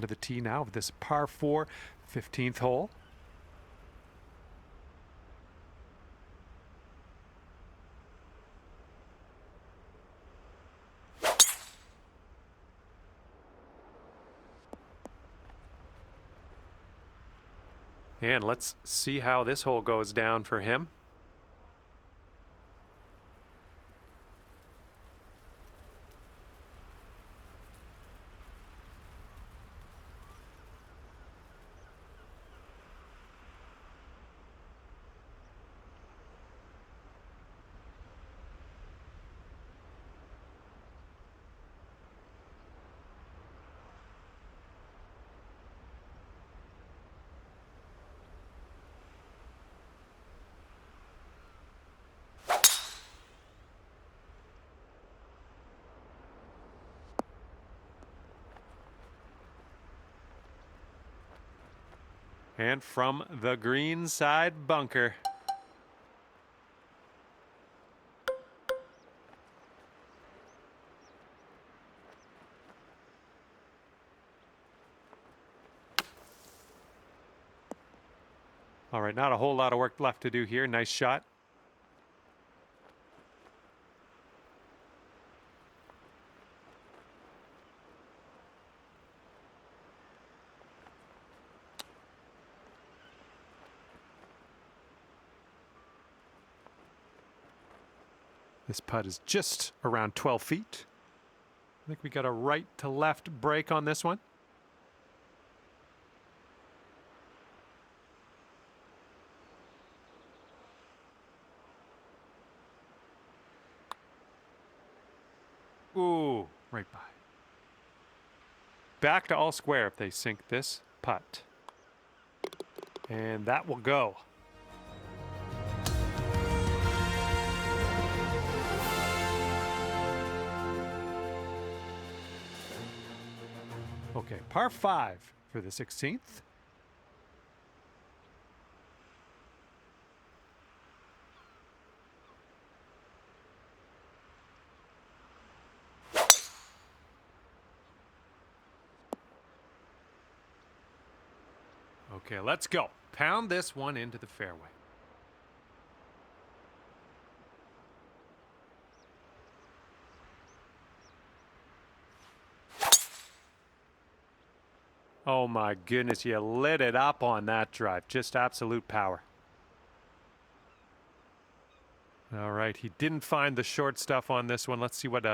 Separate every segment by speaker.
Speaker 1: To the tee now of this par 4 15th hole. And let's see how this hole goes down for him. And from the green side bunker. All right, not a whole lot of work left to do here. Nice shot. This putt is just around 12 feet. I think we got a right to left break on this one. Ooh, right by. Back to all square if they sink this putt. And that will go. Okay, par 5 for the 16th. Okay, let's go. Pound this one into the fairway. Oh my goodness, you lit it up on that drive. Just absolute power. All right, he didn't find the short stuff on this one. Let's see what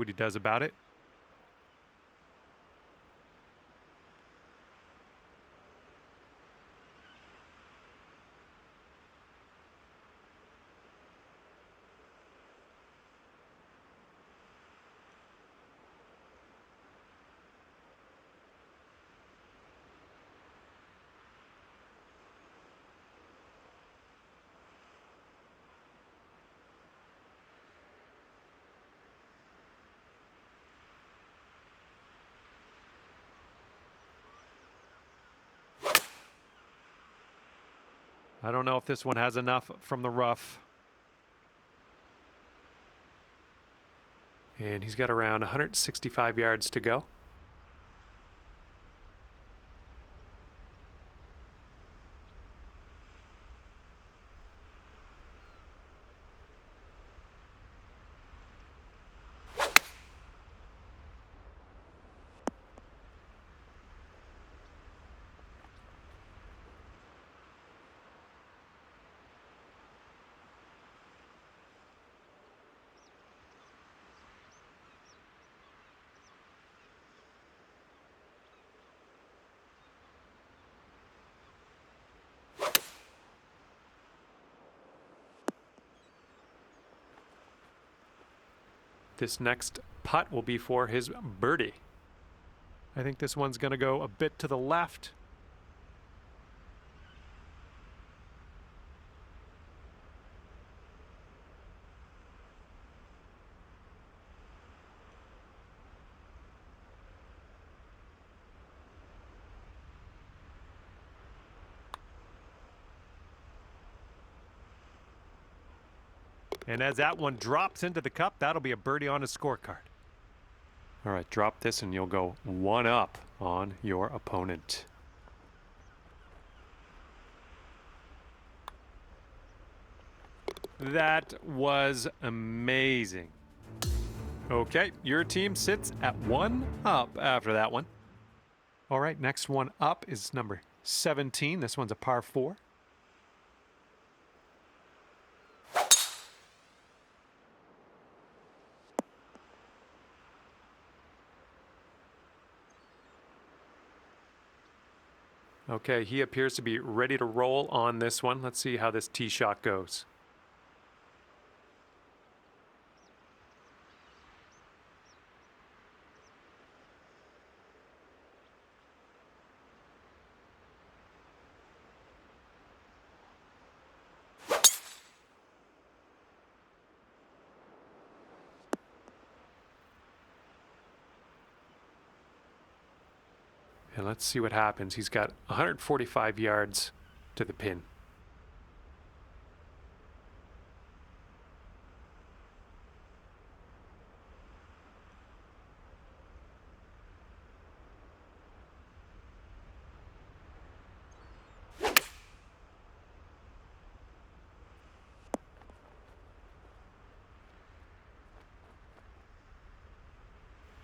Speaker 1: he does about it. I don't know if this one has enough from the rough. And he's got around 165 yards to go. This next putt will be for his birdie. I think this one's going to go a bit to the left. And as that one drops into the cup, that'll be a birdie on his scorecard. All right, drop this and you'll go 1 up on your opponent. That was amazing. Okay, your team sits at 1 up after that one. All right, next one up is number 17. This one's a par 4. Okay, he appears to be ready to roll on this one. Let's see how this tee shot goes. And let's see what happens. He's got 145 yards to the pin.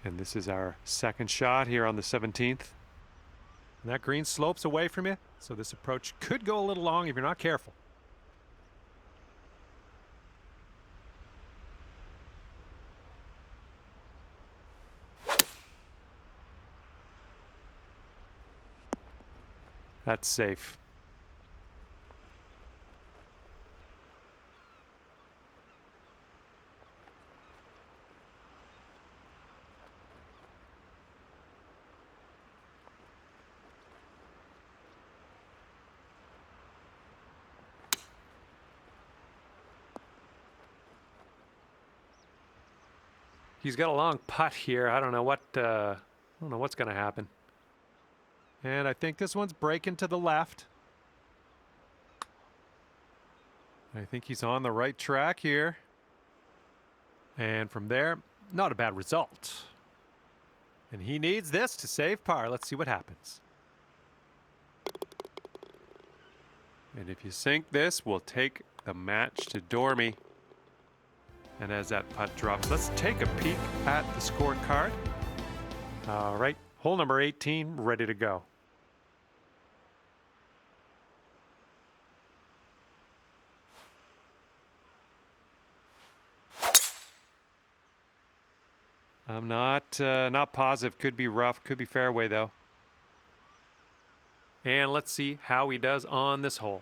Speaker 1: And this is our second shot here on the 17th. And that green slopes away from you, so this approach could go a little long if you're not careful. That's safe. He's got a long putt here. I don't know what's going to happen. And I think this one's breaking to the left. I think he's on the right track here. And from there, not a bad result. And he needs this to save par. Let's see what happens. And if you sink this, we'll take the match to Dormy. And as that putt drops, let's take a peek at the scorecard. All right, hole number 18, ready to go. I'm not positive. Could be rough, could be fairway though. And let's see how he does on this hole.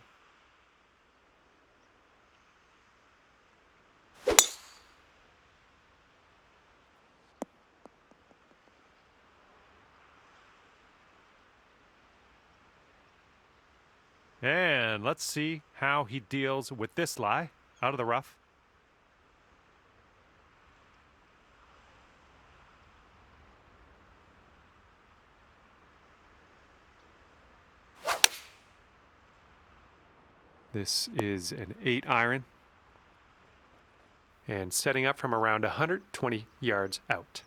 Speaker 1: And let's see how he deals with this lie out of the rough. This is an 8-iron and setting up from around 120 yards out.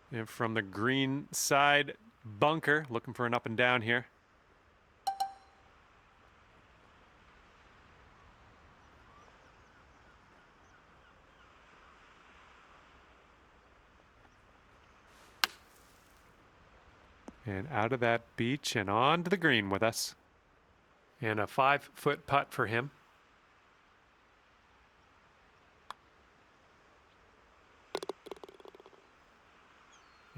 Speaker 1: And from the green side bunker, looking for an up and down here. And out of that beach and on to the green with us. And a 5-foot putt for him.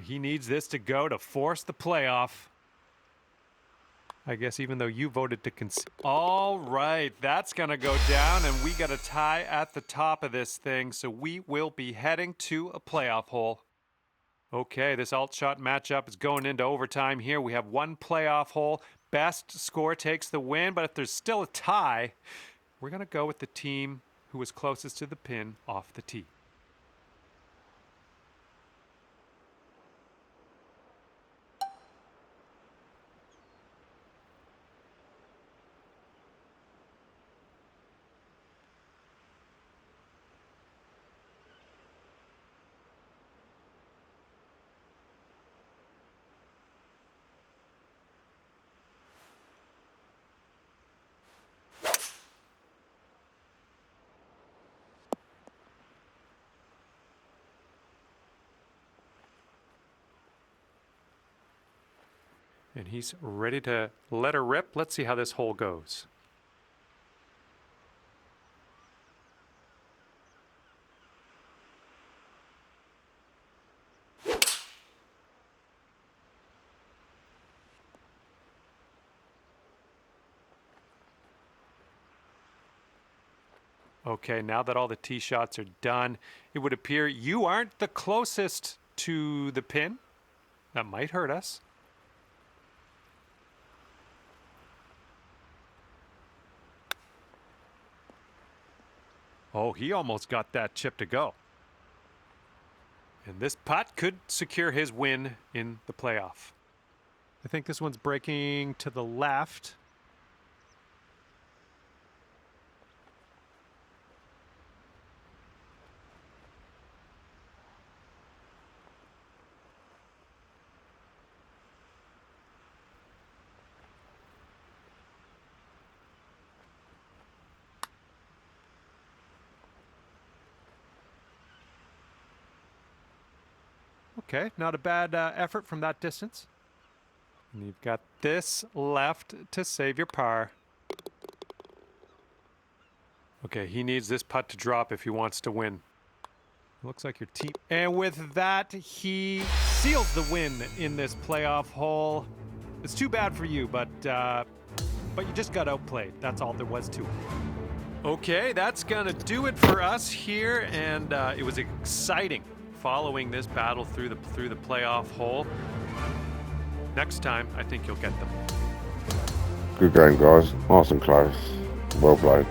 Speaker 1: He needs this to go to force the playoff. I guess even though you voted to all right, that's going to go down, and we got a tie at the top of this thing, so we will be heading to a playoff hole. Okay, this alt shot matchup is going into overtime here. We have one playoff hole. Best score takes the win, but if there's still a tie, we're going to go with the team who was closest to the pin off the tee. And he's ready to let her rip. Let's see how this hole goes. Okay, now that all the tee shots are done, it would appear you aren't the closest to the pin. That might hurt us. Oh, he almost got that chip to go. And this putt could secure his win in the playoff. I think this one's breaking to the left. Okay, not a bad effort from that distance. And you've got this left to save your par. Okay, he needs this putt to drop if he wants to win. Looks like your team. And with that, he seals the win in this playoff hole. It's too bad for you, but you just got outplayed. That's all there was to it. Okay, that's gonna do it for us here, and it was exciting following this battle through the playoff hole. Next time, I think you'll get them.
Speaker 2: Good game, guys. Nice and close. Well played.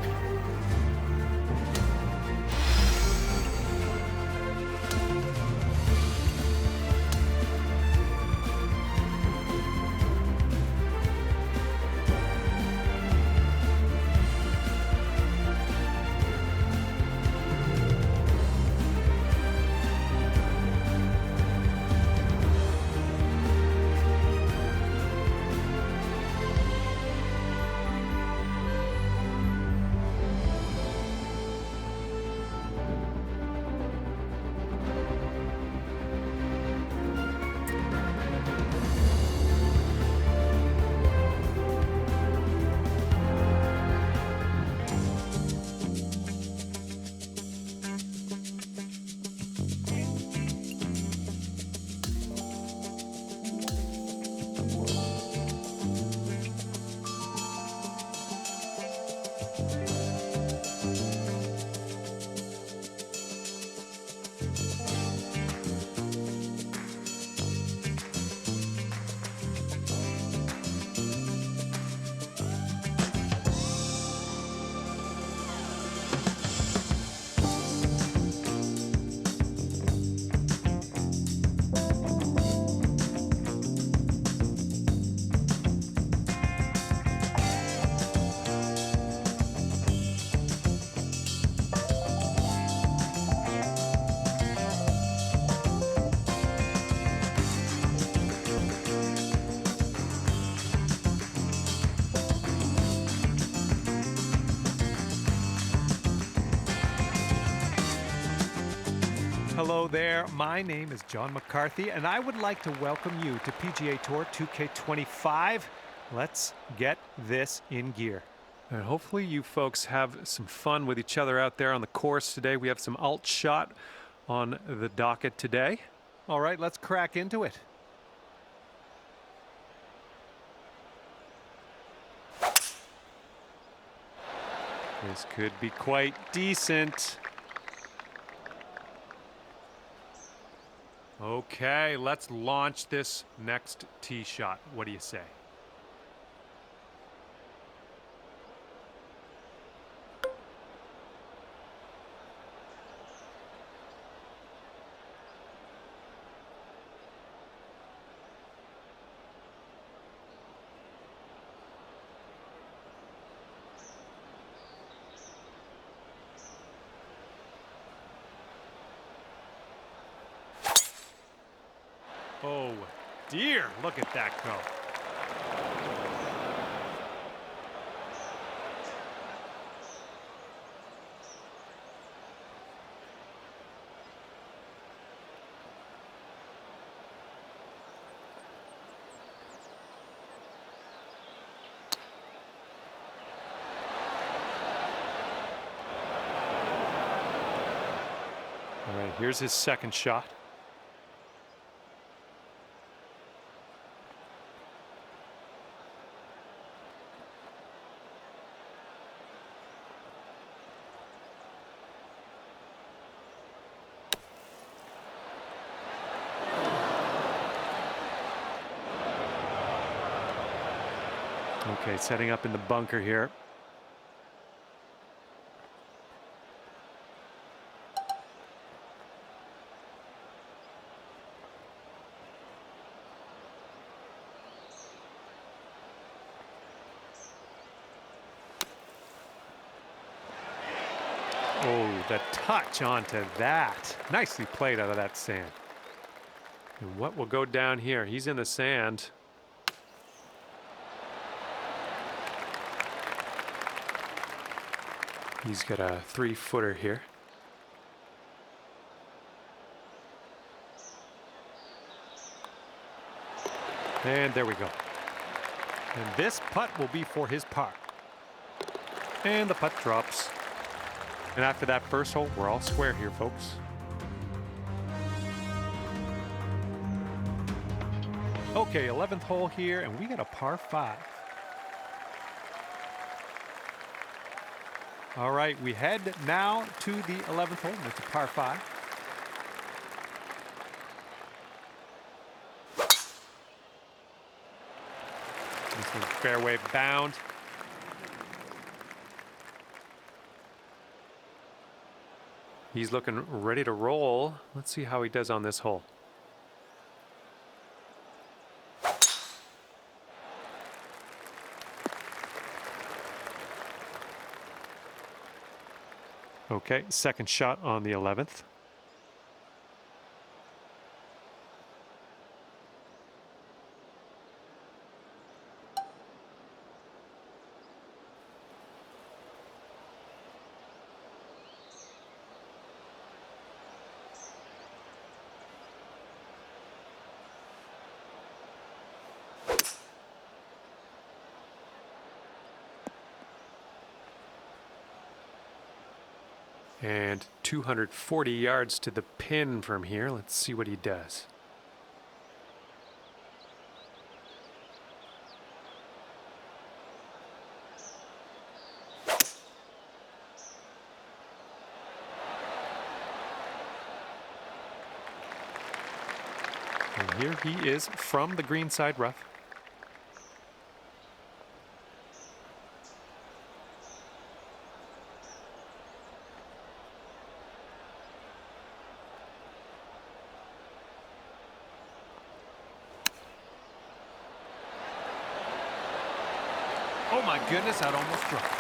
Speaker 1: Hello there, my name is John McCarthy, and I would like to welcome you to PGA Tour 2K25. Let's get this in gear. And hopefully you folks have some fun with each other out there on the course today. We have some alt shot on the docket today. All right, let's crack into it. This could be quite decent. Okay, let's launch this next tee shot. What do you say? Oh dear, look at that go. All right, here's his second shot. Okay, setting up in the bunker here. Oh, the touch onto that. Nicely played out of that sand. And what will go down here? He's in the sand. He's got a 3-footer here. And there we go. And this putt will be for his par. And the putt drops. And after that first hole, we're all square here, folks. Okay, 11th hole here, and we got a par 5. All right, we head now to the 11th hole. That's a par 5. This one's fairway bound. He's looking ready to roll. Let's see how he does on this hole. Okay, second shot on the 11th. And 240 yards to the pin from here. Let's see what he does. And here he is from the green side rough. Oh my goodness, that almost dropped.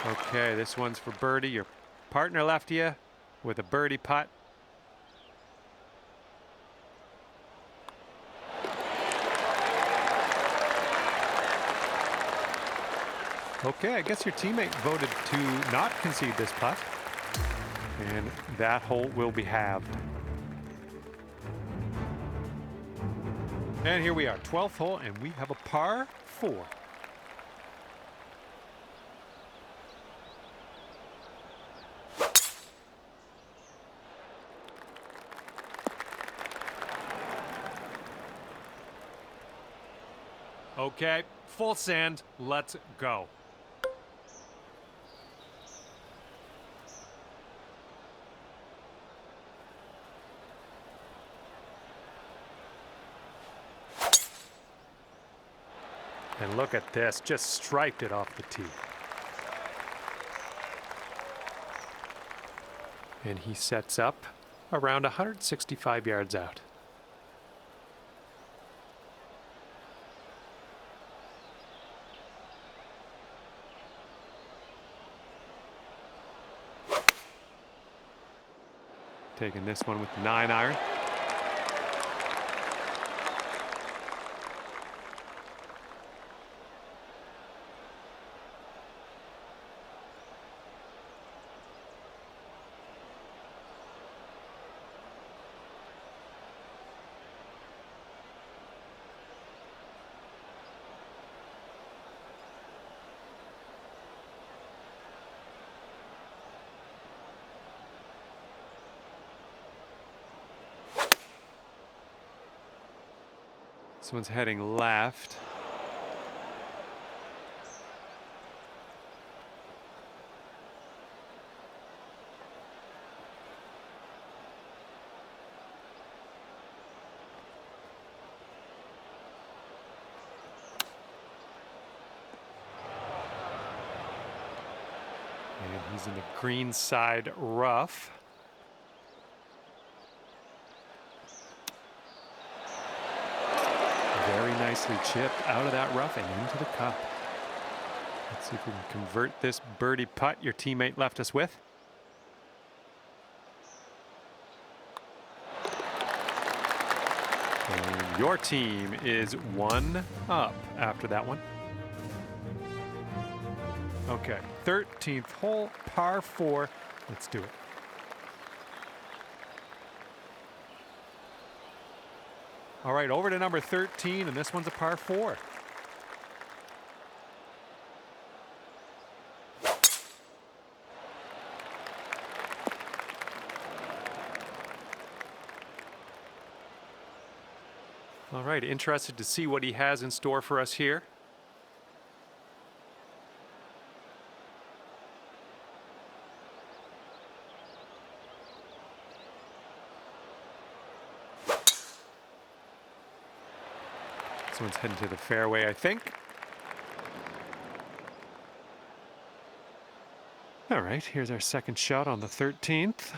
Speaker 1: Okay, this one's for birdie. Your partner left you with a birdie putt. Okay, I guess your teammate voted to not concede this putt. And that hole will be halved. And here we are, 12th hole, and we have a par 4. Okay, full sand, let's go. And look at this, just striped it off the tee. And he sets up around 165 yards out. Taking this one with the 9-iron. This one's heading left. And he's in the green side rough. Very nicely chipped out of that rough and into the cup. Let's see if we can convert this birdie putt your teammate left us with. And your team is 1 up after that one. Okay, 13th hole, par 4. Let's do it. All right, over to number 13, and this one's a par 4. All right, interested to see what he has in store for us here. This one's heading to the fairway, I think. All right, here's our second shot on the 13th.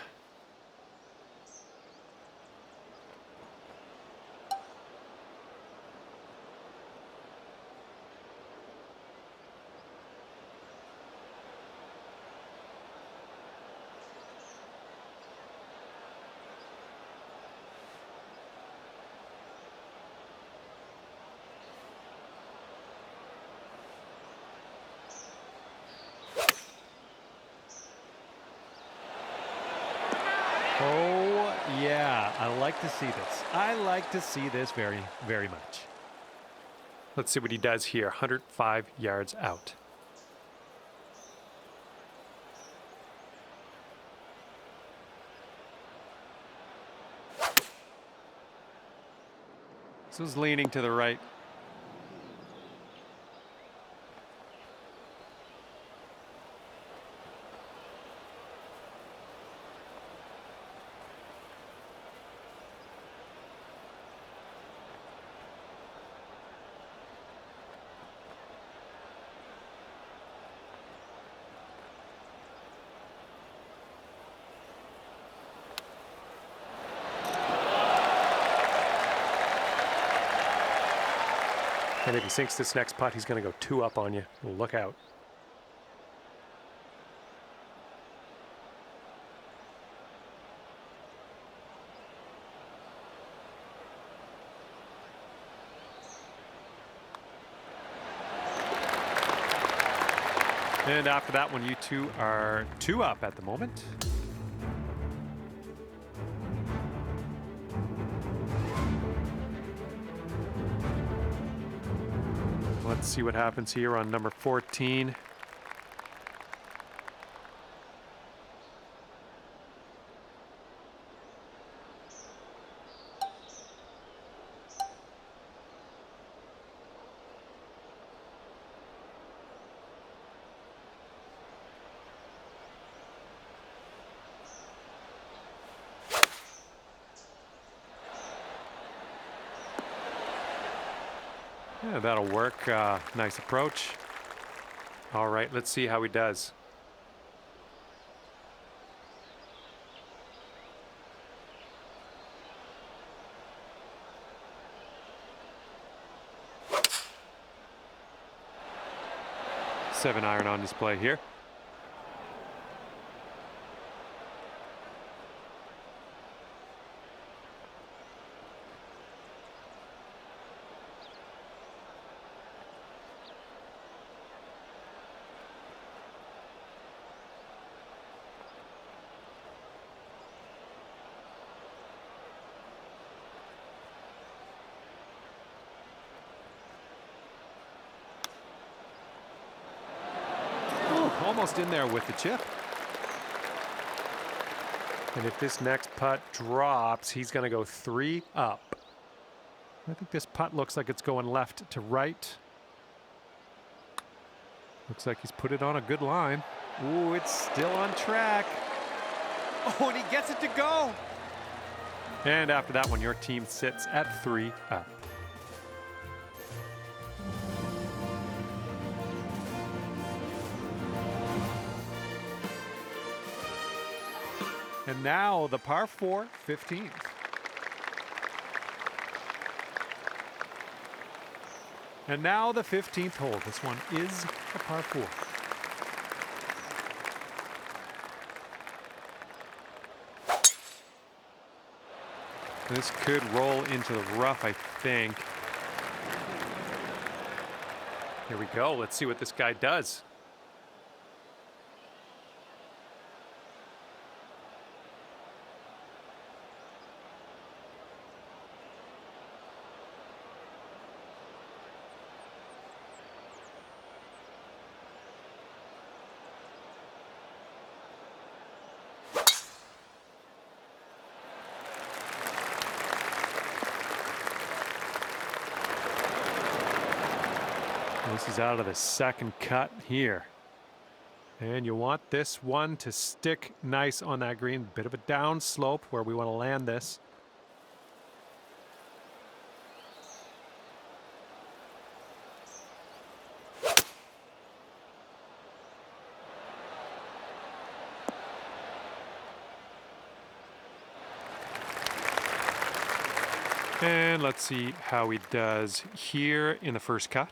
Speaker 1: Oh, yeah, I like to see this. I like to see this very, very much. Let's see what he does here, 105 yards out. This is leaning to the right. And if he sinks this next putt, he's going to go 2 up on you. Look out. And after that one, you two are 2 up at the moment. Let's see what happens here on number 14. Yeah, that'll work. Nice approach. All right, let's see how he does. Seven iron on display here. Almost in there with the chip. And if this next putt drops, he's going to go 3 up. I think this putt looks like it's going left to right. Looks like he's put it on a good line. Ooh, it's still on track.
Speaker 3: Oh, and he gets it to go.
Speaker 1: And after that one, your team sits at 3 up. And now the par 4, 15th. And now the 15th hole. This one is a par 4. This could roll into the rough, I think. Here we go. Let's see what this guy does. This is out of the second cut here. And you want this one to stick nice on that green. Bit of a down slope where we want to land this. And let's see how he does here in the first cut.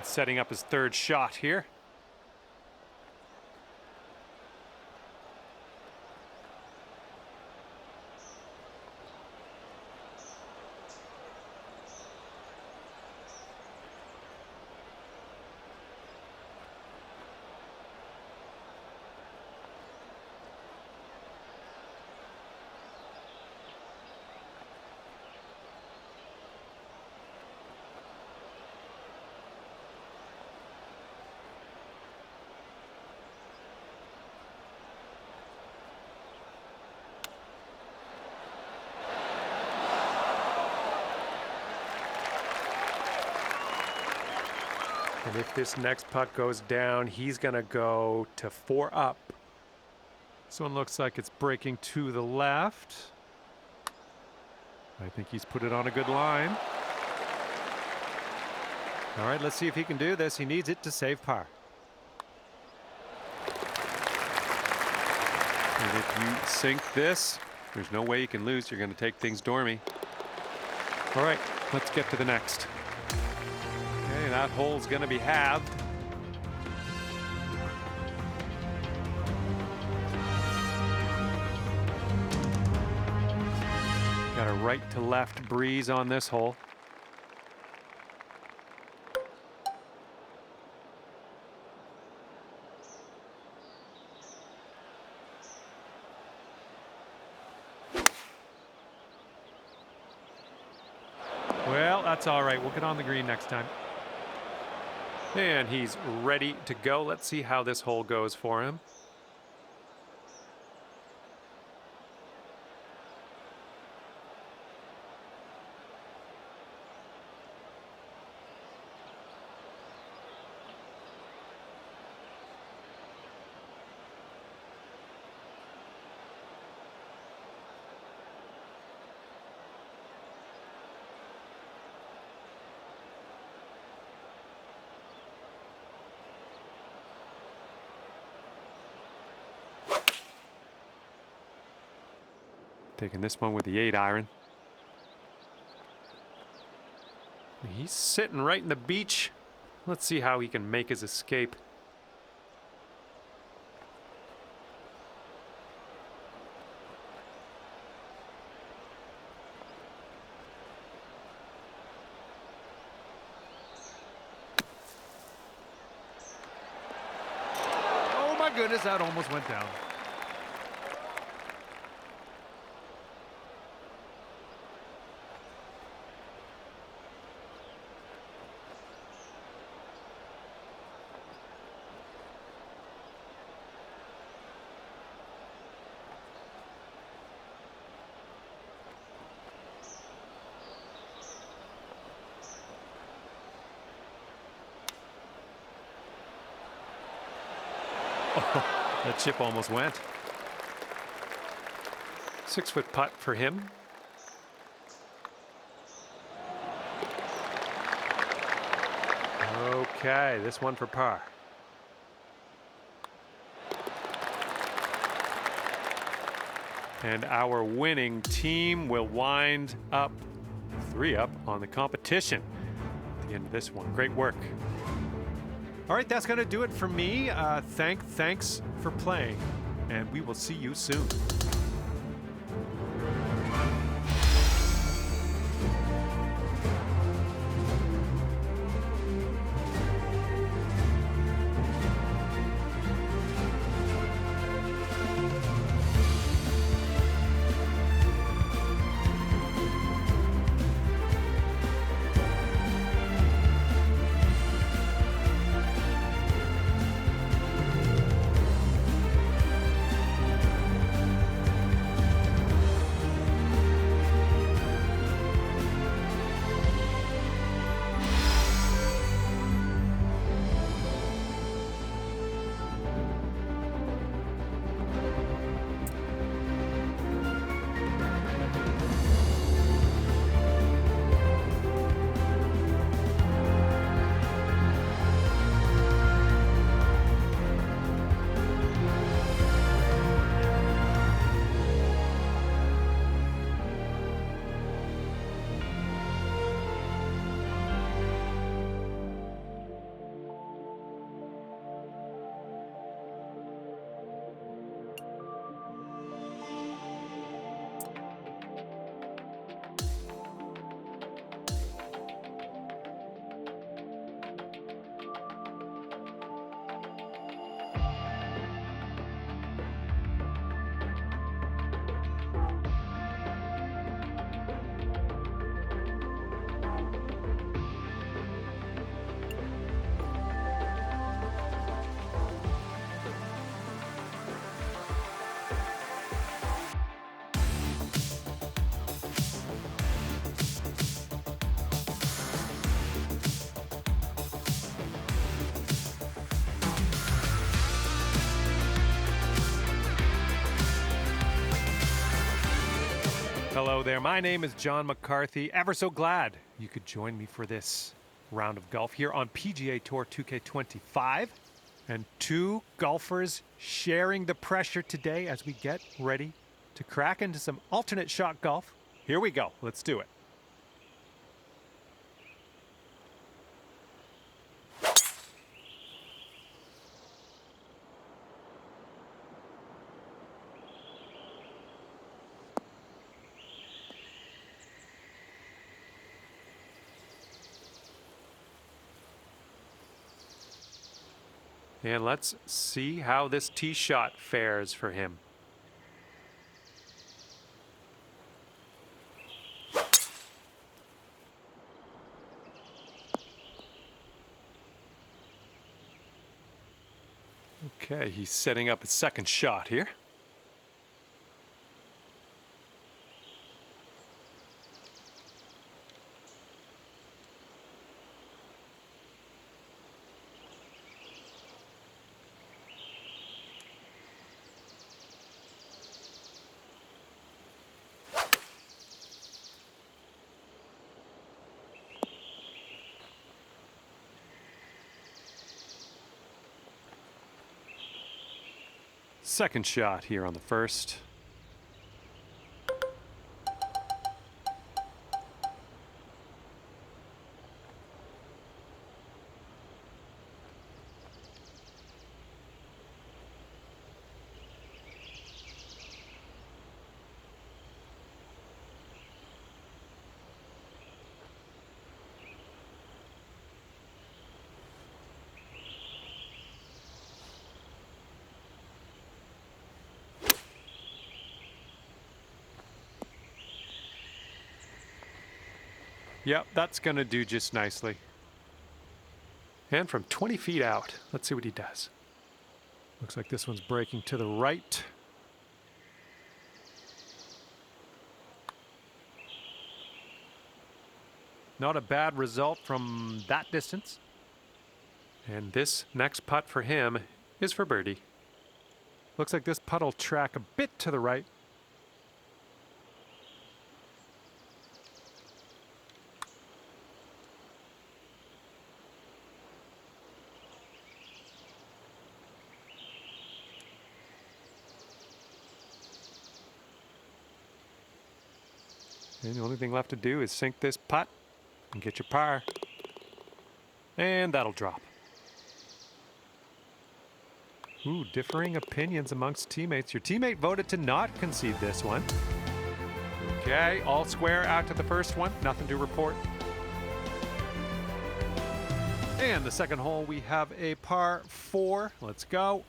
Speaker 1: Setting up his third shot here. And if this next putt goes down, he's going to go to 4 up. This one looks like it's breaking to the left. I think he's put it on a good line. All right, let's see if he can do this. He needs it to save par. And if you sink this, there's no way you can lose. You're going to take things dormy. All right, let's get to the next. Okay, that hole's going to be halved. Got a right to left breeze on this hole. That's all right. We'll get on the green next time. And he's ready to go. Let's see how this hole goes for him. Taking this one with the 8-iron. He's sitting right in the beach. Let's see how he can make his escape.
Speaker 3: Oh my goodness, that almost went down.
Speaker 1: Oh, that chip almost went. 6-foot putt for him. Okay, this one for par. And our winning team will wind up 3 up on the competition at the end of this one. Great work. All right, that's going to do it for me. Thanks for playing, and we will see you soon. Hello there, my name is John McCarthy. Ever so glad you could join me for this round of golf here on PGA Tour 2K25. And 2 golfers sharing the pressure today as we get ready to crack into some alternate shot golf. Here we go, let's do it. And let's see how this tee shot fares for him. Okay, he's setting up his second shot here. Second shot here on the first. Yep, that's going to do just nicely. And from 20 feet out, let's see what he does. Looks like this one's breaking to the right. Not a bad result from that distance. And this next putt for him is for birdie. Looks like this putt will track a bit to the right. And the only thing left to do is sink this putt and get your par. And that'll drop. Ooh, differing opinions amongst teammates. Your teammate voted to not concede this one. Okay, all square after the first one. Nothing to report. And the second hole, we have a par 4. Let's go.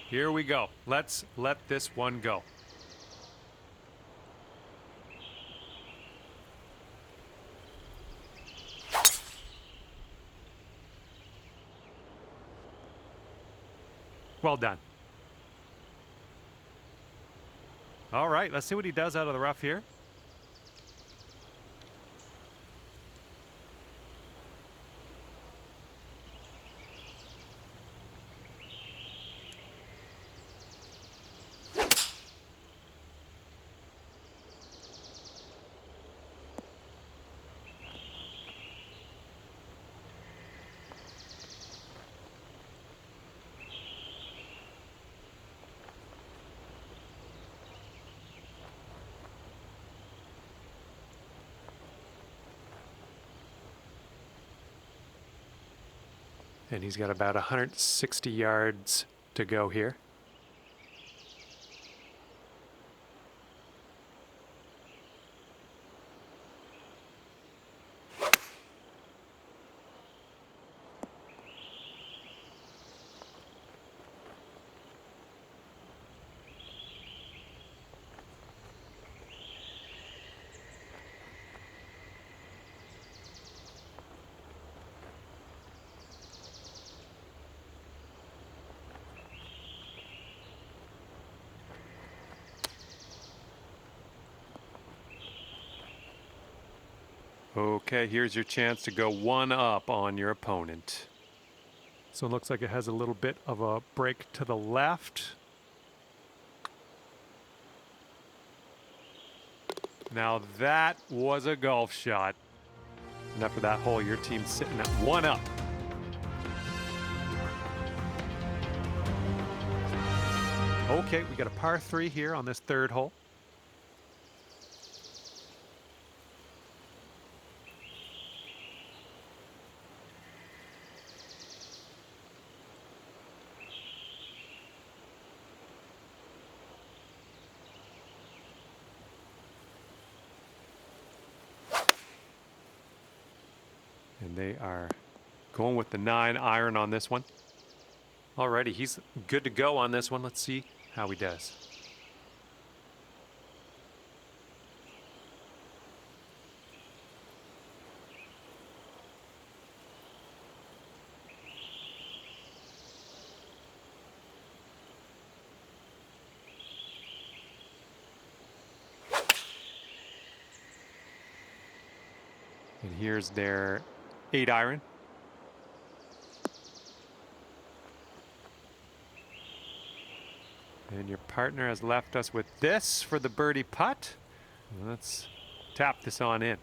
Speaker 1: Here we go. Let's let this one go. Well done. All right, let's see what he does out of the rough here. And he's got about 160 yards to go here. Okay, here's your chance to go one up on your opponent. So it looks like it has a little bit of a break to the left. Now that was a golf shot. And after that hole, your team's sitting at one up. Okay, we got a par 3 here on this third hole. And they are going with the 9 iron on this one. Alrighty, he's good to go on this one. Let's see how he does. And here's their 8 iron. And your partner has left us with this for the birdie putt. Let's tap this on in.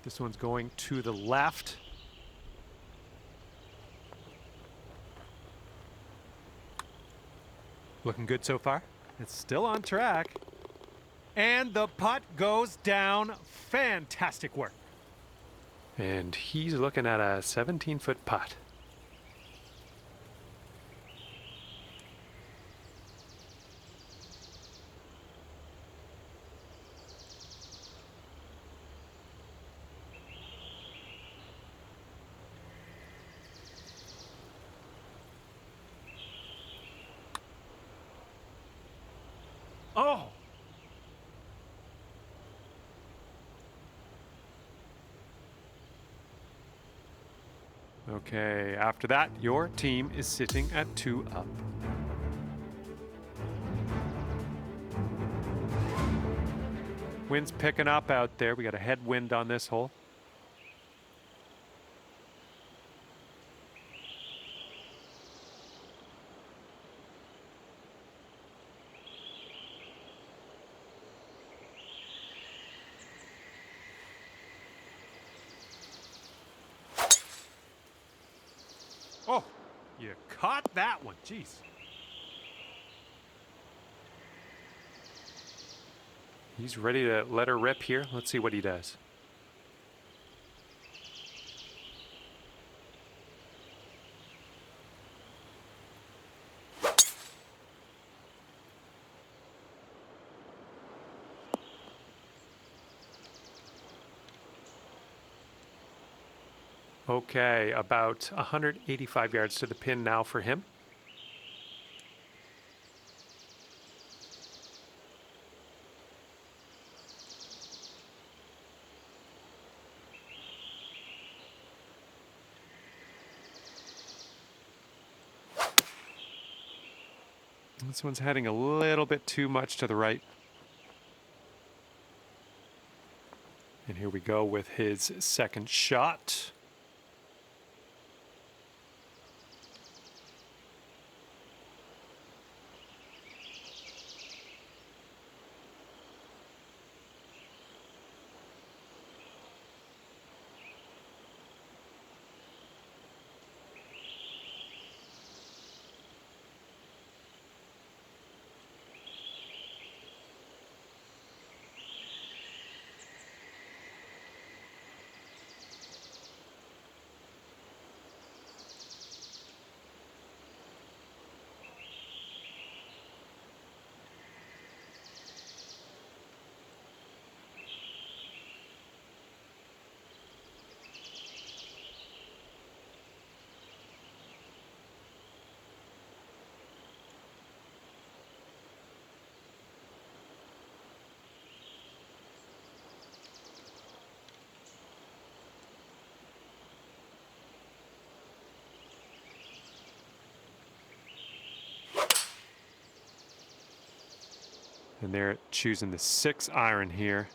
Speaker 1: This one's going to the left. Looking good so far. It's still on track.
Speaker 3: And the putt goes down. Fantastic work.
Speaker 1: And he's looking at a 17-foot putt.
Speaker 3: Oh!
Speaker 1: Okay, after that, your team is sitting at 2 up. Wind's picking up out there. We got a headwind on this hole.
Speaker 3: Oh, you caught that one. Jeez.
Speaker 1: He's ready to let her rip here. Let's see what he does. Okay, about 185 yards to the pin now for him. This one's heading a little bit too much to the right. And here we go with his second shot. And they're choosing the 6 iron here.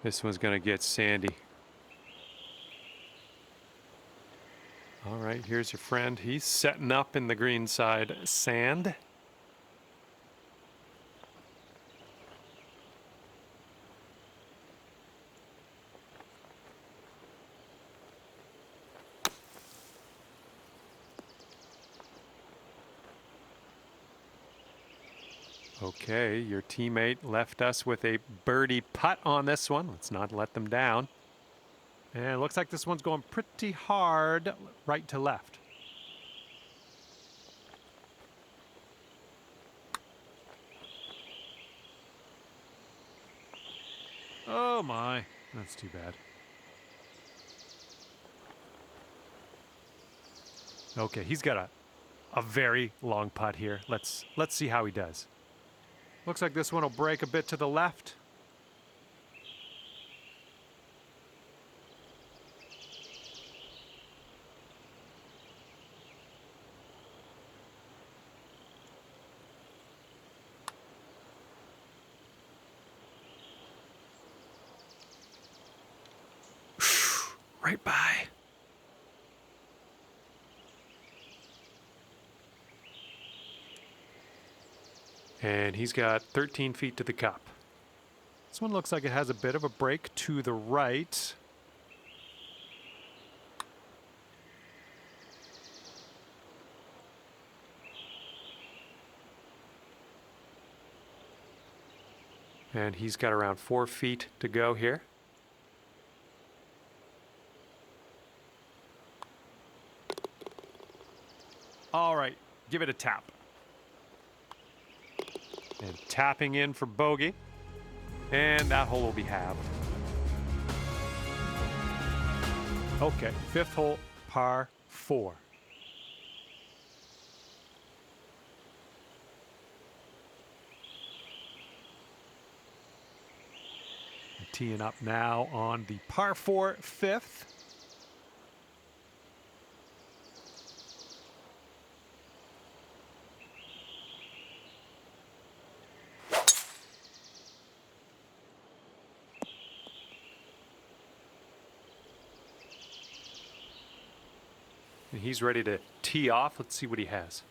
Speaker 1: This one's going to get sandy. All right, here's your friend. He's setting up in the green side sand. Okay, your teammate left us with a birdie putt on this one. Let's not let them down.
Speaker 3: And it looks like this one's going pretty hard right to left. Oh my, that's too bad. Okay, he's got a very long putt here. Let's see how he does. Looks like this one will break a bit to the left. Right by. And he's got 13 feet to the cup. This one looks like it has a bit of a break to the right. And he's got around 4 feet to go here. All right, give it a tap. And tapping in for bogey. And that hole will be halved. Okay, fifth hole, par 4. Teeing up now on the par 4 fifth. And he's ready to tee off. Let's see what he has.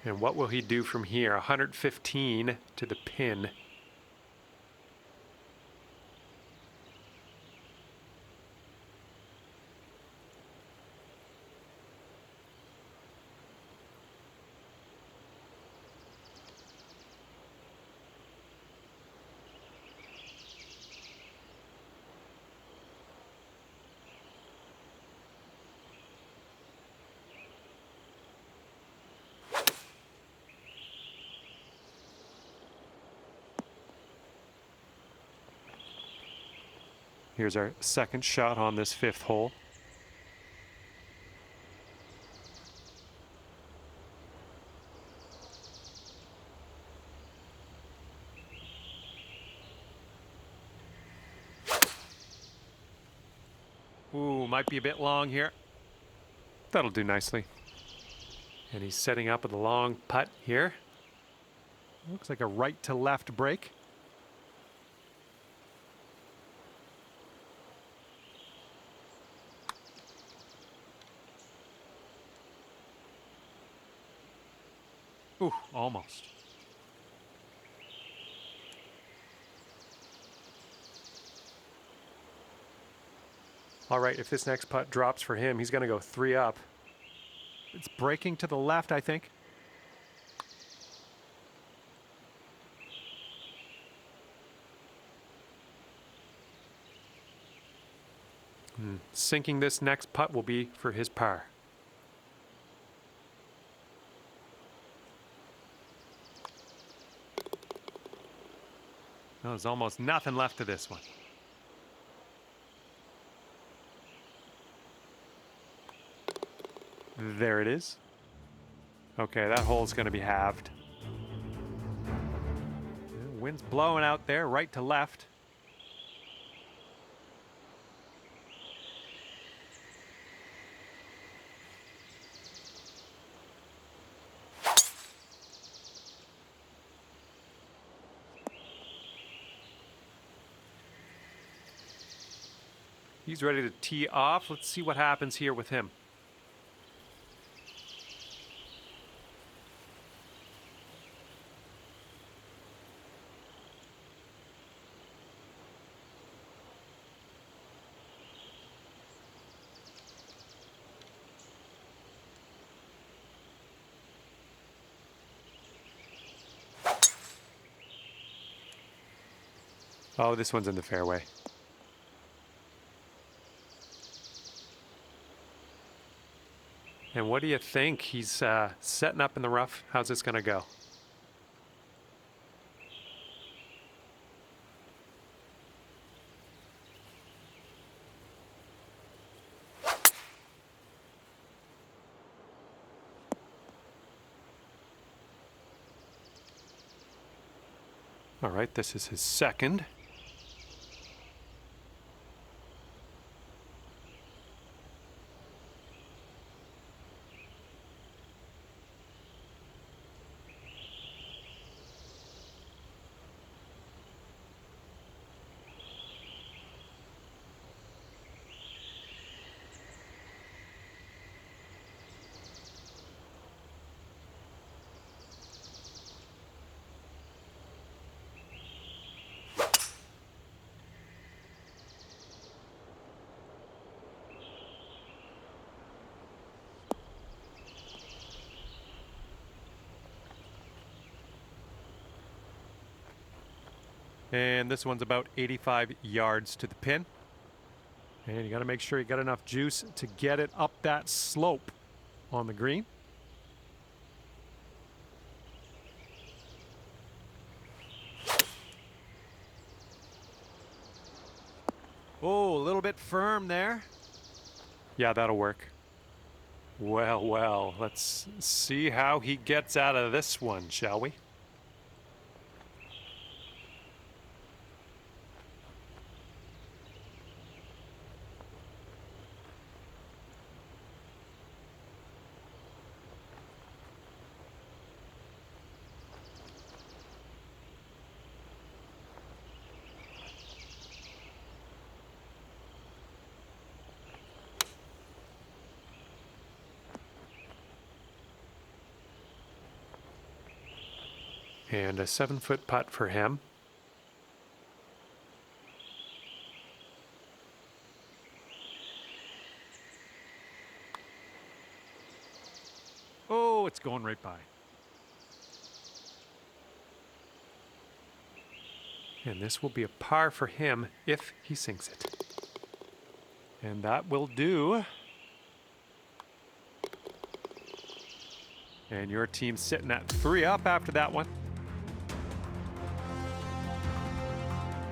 Speaker 3: And what will he do from here? 115 to the pin. Here's our second shot on this fifth hole. Ooh, might be a bit long here. That'll do nicely. And he's setting up with a long putt here. Looks like a right to left break. Ooh, almost. All right, if this next putt drops for him, he's going to go 3 up. It's breaking to the left, I think. Sinking this next putt will be for his par. There's almost nothing left to this one. There it is. Okay, that hole's going to be halved. Wind's blowing out there, right to left. He's ready to tee off. Let's see what happens here with him. Oh, this one's in the fairway. And what do you think? He's setting up in the rough. How's this going to go? All right, this is his second. And this one's about 85 yards to the pin. And you got to make sure you got enough juice to get it up that slope on the green. Oh, a little bit firm there. Yeah, that'll work. Well, well, let's see how he gets out of this one, shall we? And a 7-foot putt for him. Oh, it's going right by. And this will be a par for him if he sinks it. And that will do. And your team's sitting at 3 up after that one.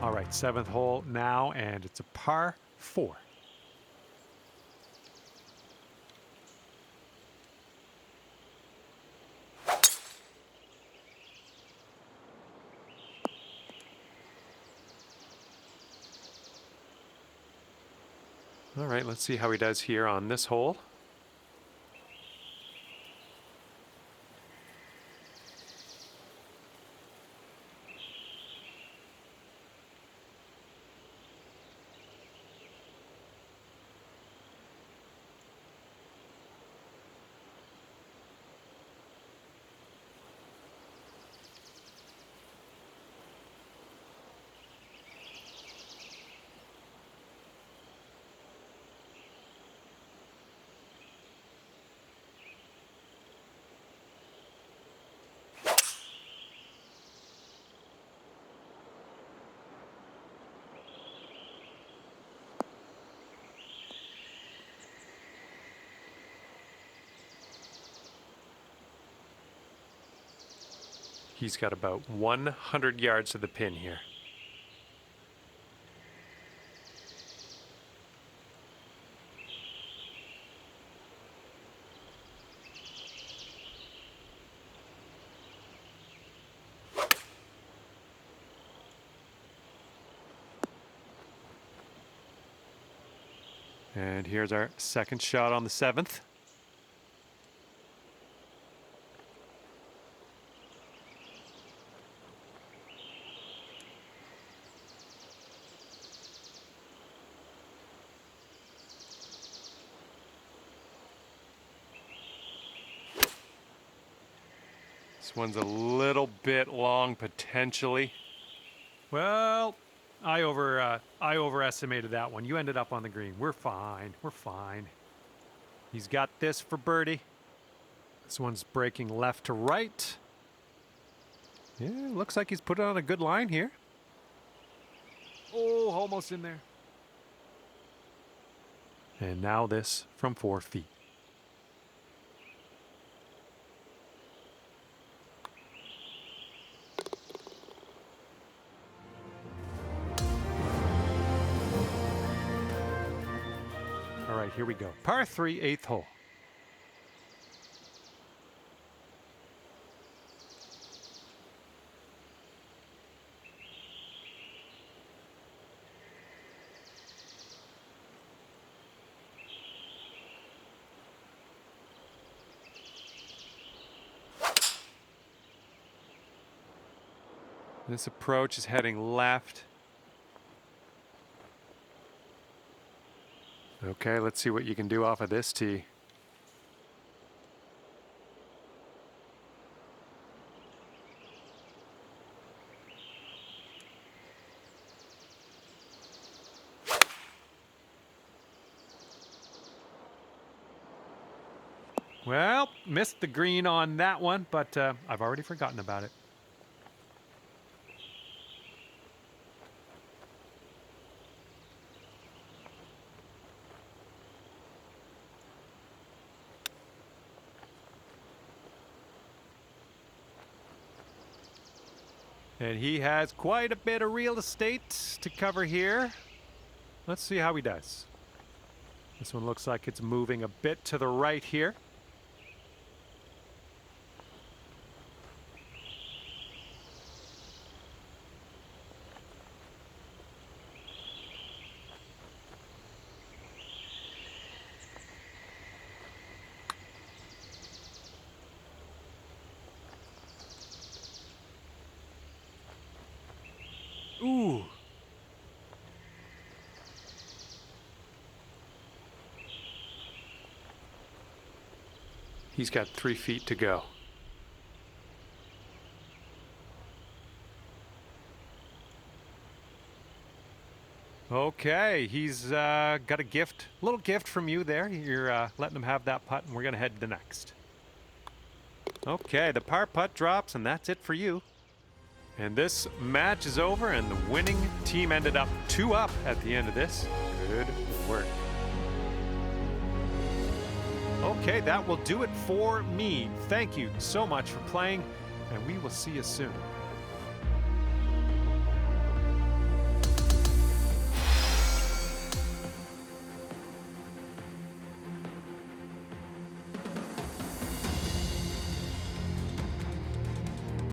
Speaker 3: All right, 7th hole now, and it's a par 4. All right, let's see how he does here on this hole. He's got about 100 yards to the pin here. And here's our second shot on the 7th. This one's a little bit long potentially. Well, I overestimated that one. You ended up on the green. We're fine. We're fine. He's got this for birdie. This one's breaking left to right. Yeah, looks like he's put it on a good line here. almost in there. And now this from 4 feet. All right, here we go. Par 3, 8th hole. This approach is heading left. Okay, let's see what you can do off of this tee. Well, missed the green on that one, but I've already forgotten about it. And he has quite a bit of real estate to cover here. Let's see how he does. This one looks like it's moving a bit to the right here. Ooh. He's got 3 feet to go. Okay, he's got a gift, little gift from you there. You're letting him have that putt, and we're going to head to the next. Okay, the par putt drops, and that's it for you. And this match is over, and the winning team ended up 2 up at the end of this. Good work. Okay, that will do it for me. Thank you so much for playing, and we will see you soon.